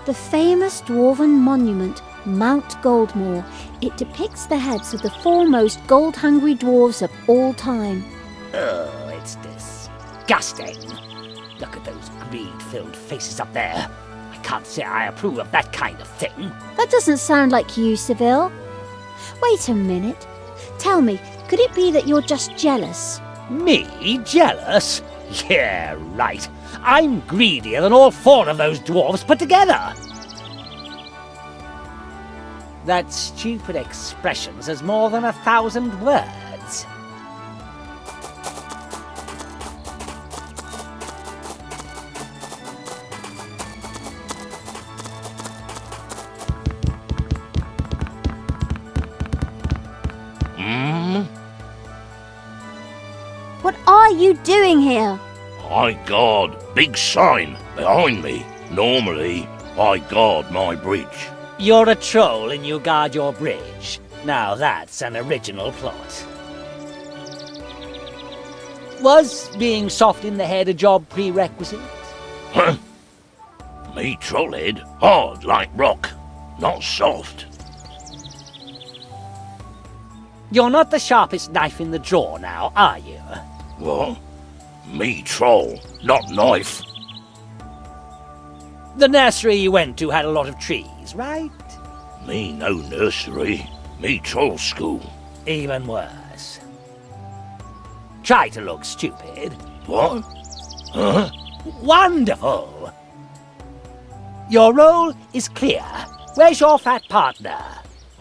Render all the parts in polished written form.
The famous dwarven monument, Mount Goldmore. It depicts the heads of the foremost gold-hungry dwarves of all time. Oh, it's disgusting. Look at those greed-filled faces up there. I can't say I approve of that kind of thing. That doesn't sound like you, Ceville. Wait a minute. Tell me, could it be that you're just jealous? Me? Jealous? Yeah, right. I'm greedier than all 4 of those dwarves put together. That stupid expression says more than 1,000 words. What are you doing here? I guard big sign behind me. Normally, I guard my bridge. You're a troll and you guard your bridge. Now that's an original plot. Was being soft in the head a job prerequisite? Huh? Me trollhead, hard like rock, not soft. You're not the sharpest knife in the drawer now, are you? What? Me troll, not knife. The nursery you went to had a lot of trees, right? Me no nursery, me troll school. Even worse. Try to look stupid. What? Huh? Wonderful! Your role is clear. Where's your fat partner?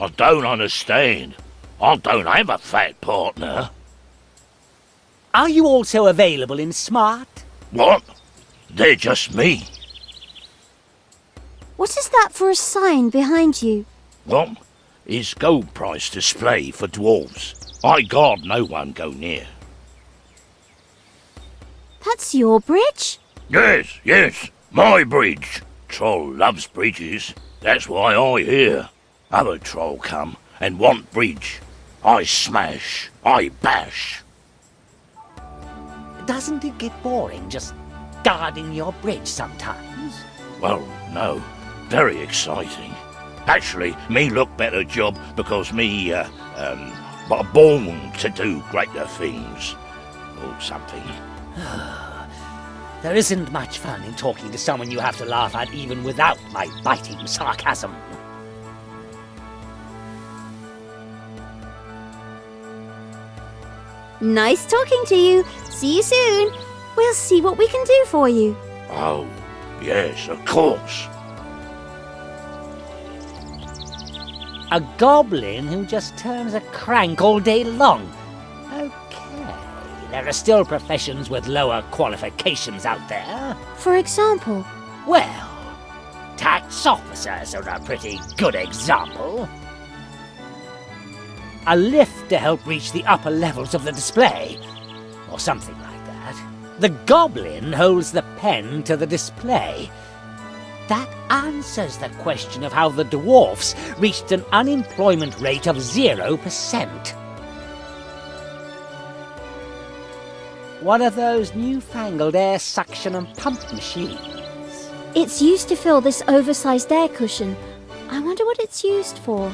I don't understand. I don't have a fat partner. Are you also available in smart? What? They're just me. What is that for a sign behind you? What? Is gold price display for dwarves. I guard no one go near. That's your bridge? Yes, my bridge. Troll loves bridges. That's why I here. Other troll come and want bridge. I smash, I bash. Doesn't it get boring just guarding your bridge sometimes? Well, no. Very exciting. Actually, me look better job because me, born to do greater things. Or something. There isn't much fun in talking to someone you have to laugh at even without my biting sarcasm. Nice talking to you. See you soon. We'll see what we can do for you. Oh, yes, of course. A goblin who just turns a crank all day long. Okay, there are still professions with lower qualifications out there. For example? Well, tax officers are a pretty good example. A lift to help reach the upper levels of the display, or something like that. The goblin holds the pen to the display. That answers the question of how the dwarfs reached an unemployment rate of 0%. What are those newfangled air suction and pump machines? It's used to fill this oversized air cushion. I wonder what it's used for.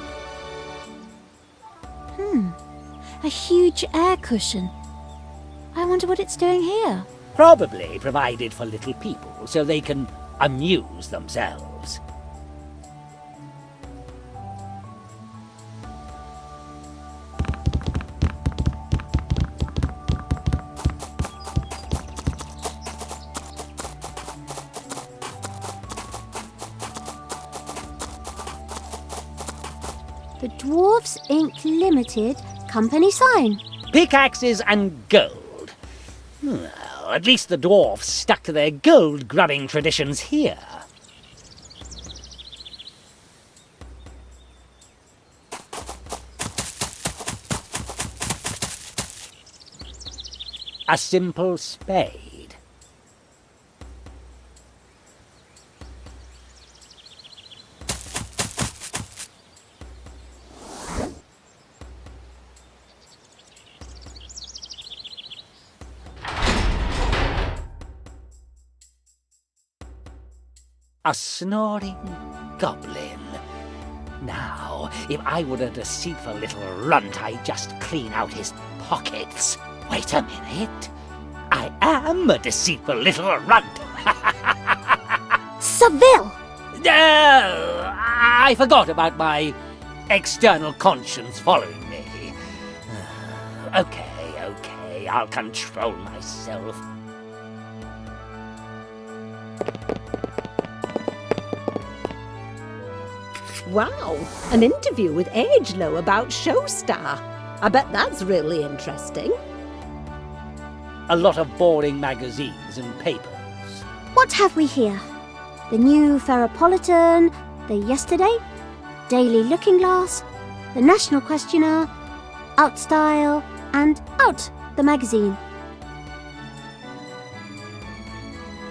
A huge air cushion. I wonder what it's doing here. Probably provided for little people so they can amuse themselves. The Dwarves Inc. Limited company sign. Pickaxes and gold. Well, at least the dwarfs stuck to their gold-grubbing traditions here. A simple spade. A snoring goblin. Now, if I were a deceitful little runt, I'd just clean out his pockets. Wait a minute. I am a deceitful little runt. Ceville! I forgot about my external conscience following me. Okay, I'll control myself. Wow, an interview with Agelow about Showstar. I bet that's really interesting. A lot of boring magazines and papers. What have we here? The New Ferropolitan, the Yesterday, Daily Looking Glass, the National Questioner, Outstyle, and Out, the magazine.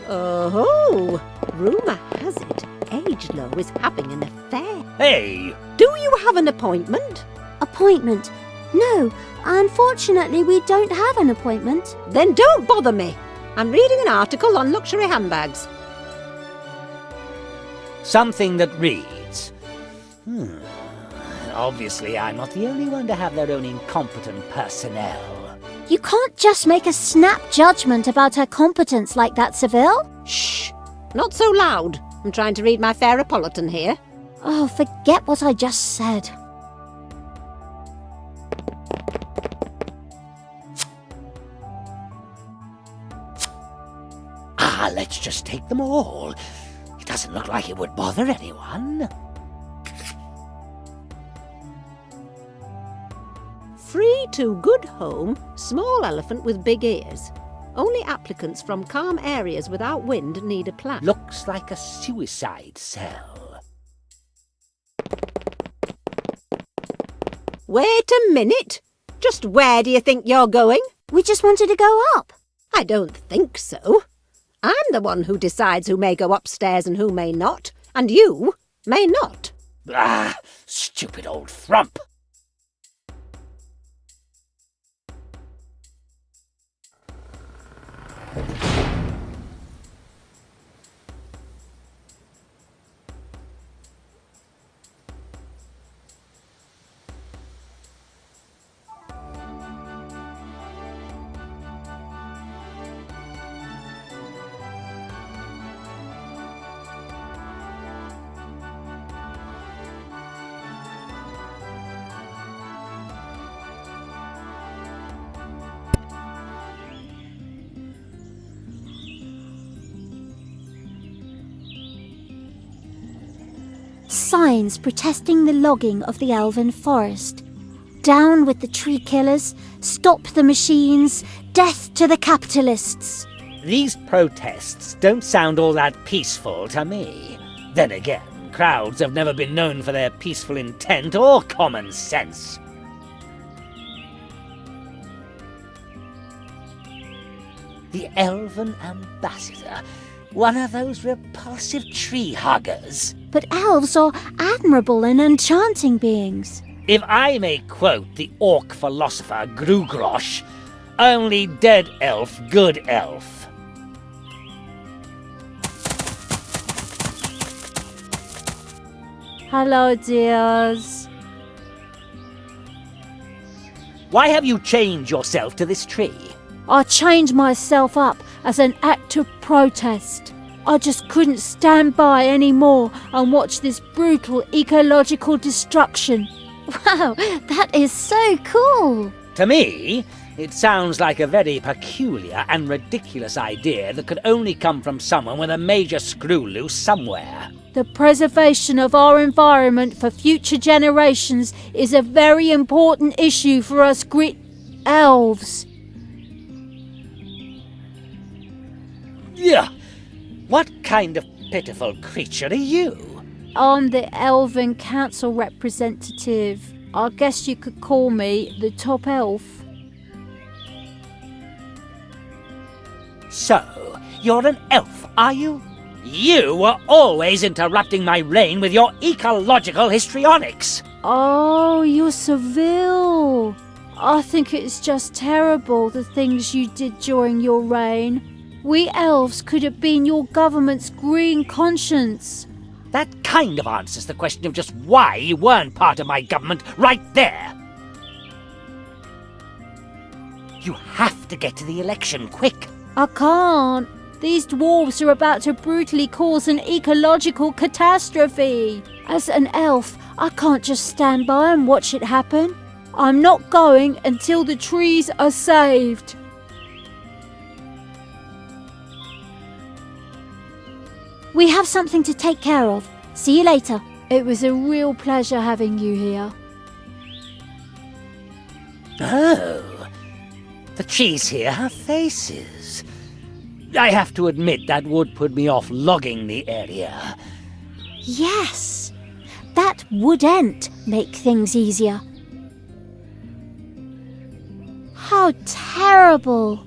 Oh, rumour has it Agelow is having an affair. Hey! Do you have an appointment? Appointment? No, unfortunately we don't have an appointment. Then don't bother me. I'm reading an article on luxury handbags. Something that reads. Obviously, I'm not the only one to have their own incompetent personnel. You can't just make a snap judgment about her competence like that, Ceville. Shh! Not so loud. I'm trying to read my Ferropolitan here. Oh, forget what I just said. Let's just take them all. It doesn't look like it would bother anyone. Free to good home, small elephant with big ears. Only applicants from calm areas without wind need a plan. Looks like a suicide cell. Wait a minute. Just where do you think you're going? We just wanted to go up. I don't think so. I'm the one who decides who may go upstairs and who may not, and you may not. Stupid old frump. Signs protesting the logging of the elven forest. Down with the tree killers, stop the machines, death to the capitalists. These protests don't sound all that peaceful to me. Then again, crowds have never been known for their peaceful intent or common sense. The elven ambassador, one of those repulsive tree huggers. But elves are admirable and enchanting beings. If I may quote the orc philosopher Grugrosh, only dead elf good elf. Hello, dears. Why have you chained yourself to this tree? I chained myself up as an act of protest. I just couldn't stand by anymore and watch this brutal ecological destruction. Wow, that is so cool! To me, it sounds like a very peculiar and ridiculous idea that could only come from someone with a major screw loose somewhere. The preservation of our environment for future generations is a very important issue for us grit elves. Yeah. What kind of pitiful creature are you? I'm the Elven Council representative. I guess you could call me the top elf. So, you're an elf, are you? You were always interrupting my reign with your ecological histrionics. Oh, you're Ceville. I think it's just terrible, the things you did during your reign. We elves could have been your government's green conscience. That kind of answers the question of just why you weren't part of my government right there. You have to get to the election quick. I can't. These dwarves are about to brutally cause an ecological catastrophe. As an elf, I can't just stand by and watch it happen. I'm not going until the trees are saved. We have something to take care of. See you later. It was a real pleasure having you here. Oh, the trees here have faces. I have to admit that would put me off logging the area. Yes, that wouldn't make things easier. How terrible.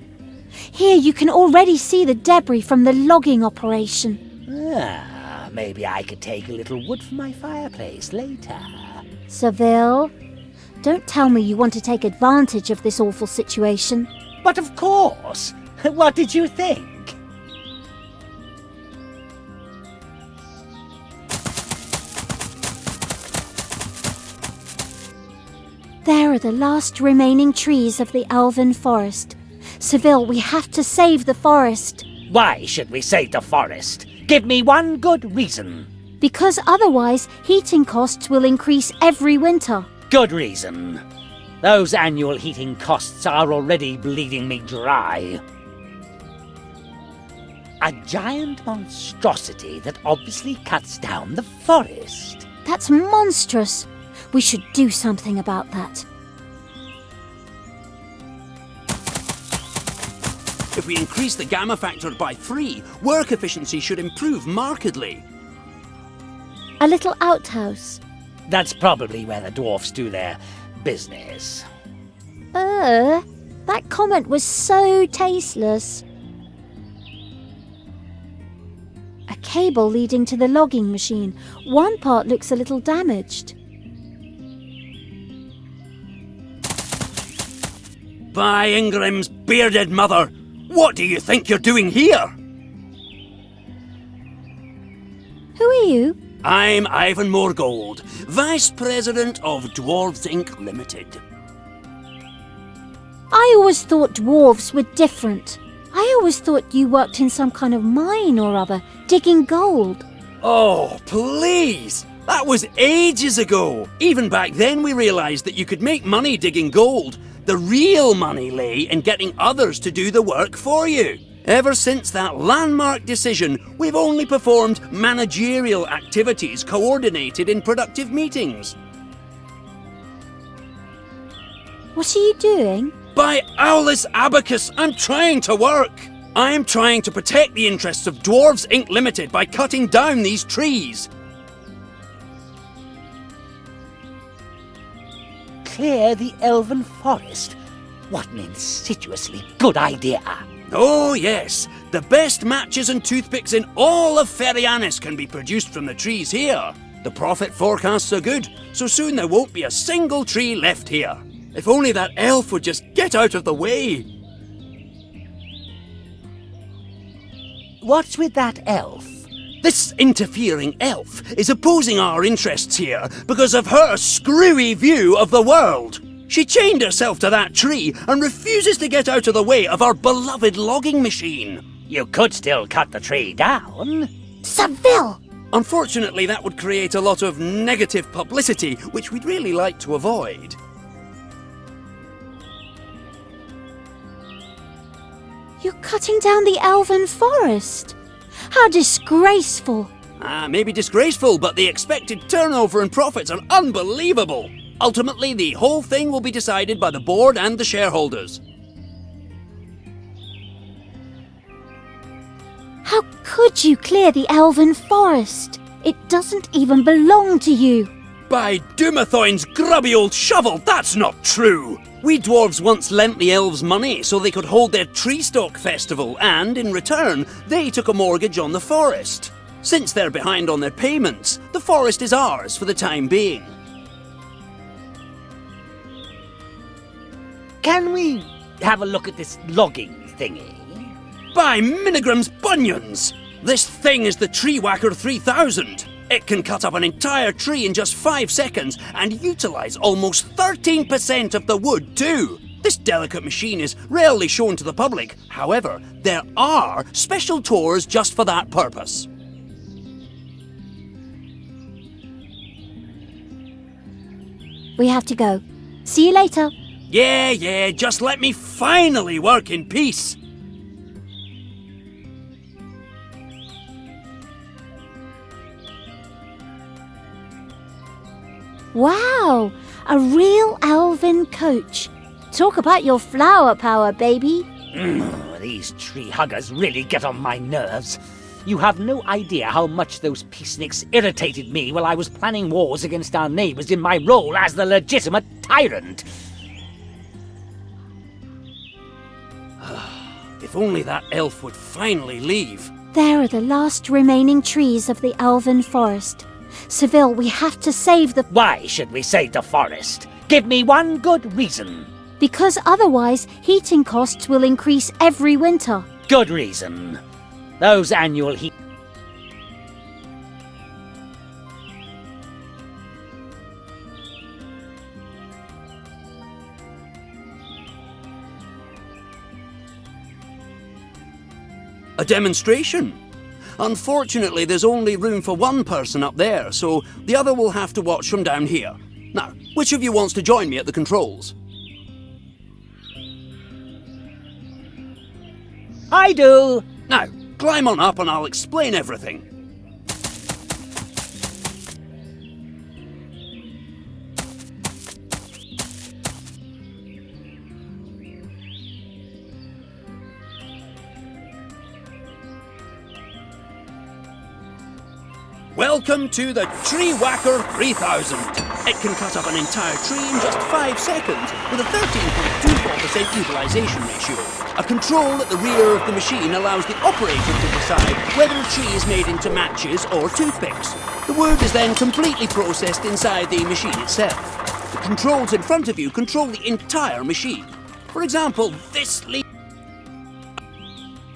Here you can already see the debris from the logging operation. Maybe I could take a little wood for my fireplace later. Ceville, don't tell me you want to take advantage of this awful situation. But of course! What did you think? There are the last remaining trees of the elven forest. Ceville, we have to save the forest. Why should we save the forest? Give me one good reason. Because otherwise, heating costs will increase every winter. Good reason. Those annual heating costs are already bleeding me dry. A giant monstrosity that obviously cuts down the forest. That's monstrous. We should do something about that. If we increase the gamma factor by 3, work efficiency should improve markedly. A little outhouse. That's probably where the dwarfs do their business. That comment was so tasteless. A cable leading to the logging machine. One part looks a little damaged. By Ingrim's bearded mother! What do you think you're doing here? Who are you? I'm Ivan Morgold, Vice President of Dwarves Inc. Limited. I always thought dwarves were different. I always thought you worked in some kind of mine or other, digging gold. Oh, please! That was ages ago! Even back then we realised that you could make money digging gold. The real money lay in getting others to do the work for you. Ever since that landmark decision, we've only performed managerial activities coordinated in productive meetings. What are you doing? By Owlus Abacus, I'm trying to work. I'm trying to protect the interests of Dwarves Inc. Limited by cutting down these trees. Clear the elven forest? What an insidiously good idea. Oh yes, the best matches and toothpicks in all of Ferianis can be produced from the trees here. The profit forecasts are good, so soon there won't be a single tree left here. If only that elf would just get out of the way. What's with that elf? This interfering elf is opposing our interests here because of her screwy view of the world. She chained herself to that tree and refuses to get out of the way of our beloved logging machine. You could still cut the tree down. Ceville! Unfortunately, that would create a lot of negative publicity, which we'd really like to avoid. You're cutting down the elven forest. How disgraceful. Maybe disgraceful, but the expected turnover and profits are unbelievable. Ultimately, the whole thing will be decided by the board and the shareholders. How could you clear the elven forest? It doesn't even belong to you. By Dumathoin's grubby old shovel, that's not true! We dwarves once lent the elves money so they could hold their tree stalk festival, and in return, they took a mortgage on the forest. Since they're behind on their payments, the forest is ours for the time being. Can we have a look at this logging thingy? By Minigram's bunions! This thing is the Tree Whacker 3000. It can cut up an entire tree in just 5 seconds and utilise almost 13% of the wood too. This delicate machine is rarely shown to the public. However, there are special tours just for that purpose. We have to go. See you later. Yeah, just let me finally work in peace. Wow, a real elven coach. Talk about your flower power, baby. These tree huggers really get on my nerves. You have no idea how much those peaceniks irritated me while I was planning wars against our neighbours in my role as the legitimate tyrant. If only that elf would finally leave. There are the last remaining trees of the elven forest. Ceville, we have to save the... Why should we save the forest? Give me one good reason. Because otherwise, heating costs will increase every winter. Good reason. Those annual heat... A demonstration? Unfortunately, there's only room for one person up there, so the other will have to watch from down here. Now, which of you wants to join me at the controls? I do. Now, climb on up and I'll explain everything. Welcome to the Tree Whacker 3000. It can cut up an entire tree in just 5 seconds with a 13.24% utilisation ratio. A control at the rear of the machine allows the operator to decide whether a tree is made into matches or toothpicks. The wood is then completely processed inside the machine itself. The controls in front of you control the entire machine. For example, this lead...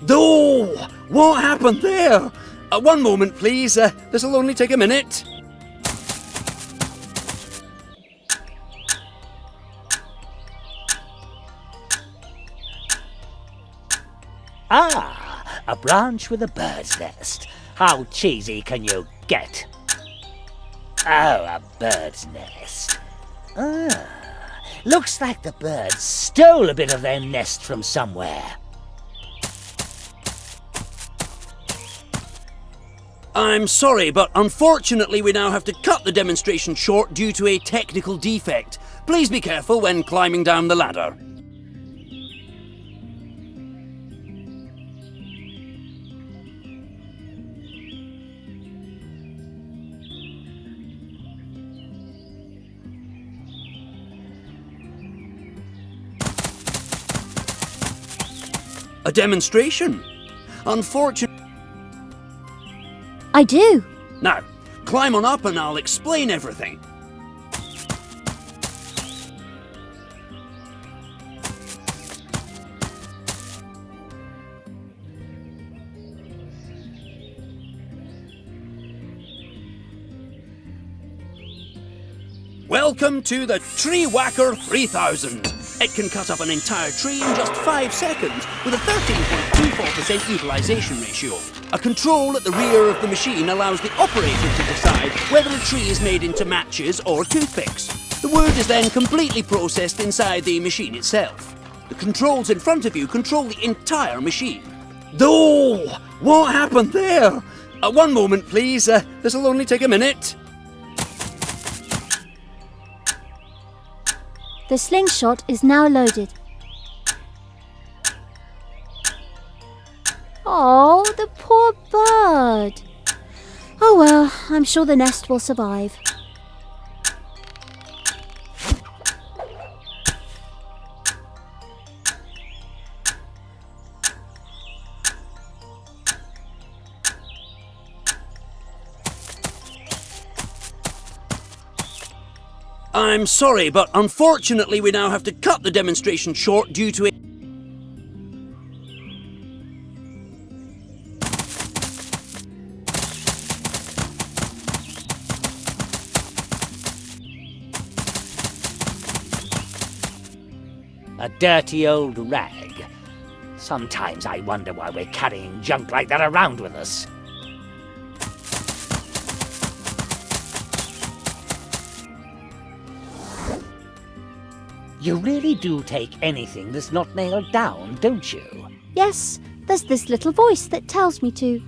Oh! What happened there? One moment, please. This'll only take a minute. Ah, a branch with a bird's nest. How cheesy can you get? Oh, a bird's nest. Ah, looks like the birds stole a bit of their nest from somewhere. I'm sorry, but unfortunately we now have to cut the demonstration short due to a technical defect. Please be careful when climbing down the ladder. A demonstration? Unfortunately... I do. Now, climb on up and I'll explain everything. Welcome to the Tree Whacker 3000. It can cut up an entire tree in just 5 seconds with a 13.24% utilisation ratio. A control at the rear of the machine allows the operator to decide whether a tree is made into matches or toothpicks. The wood is then completely processed inside the machine itself. The controls in front of you control the entire machine. Oh! What happened there? One moment, please. This'll only take a minute. The slingshot is now loaded. Oh, the poor bird. Oh well, I'm sure the nest will survive. I'm sorry, but unfortunately we now have to cut the demonstration short due to a... A dirty old rag. Sometimes I wonder why we're carrying junk like that around with us. You really do take anything that's not nailed down, don't you? Yes, there's this little voice that tells me to.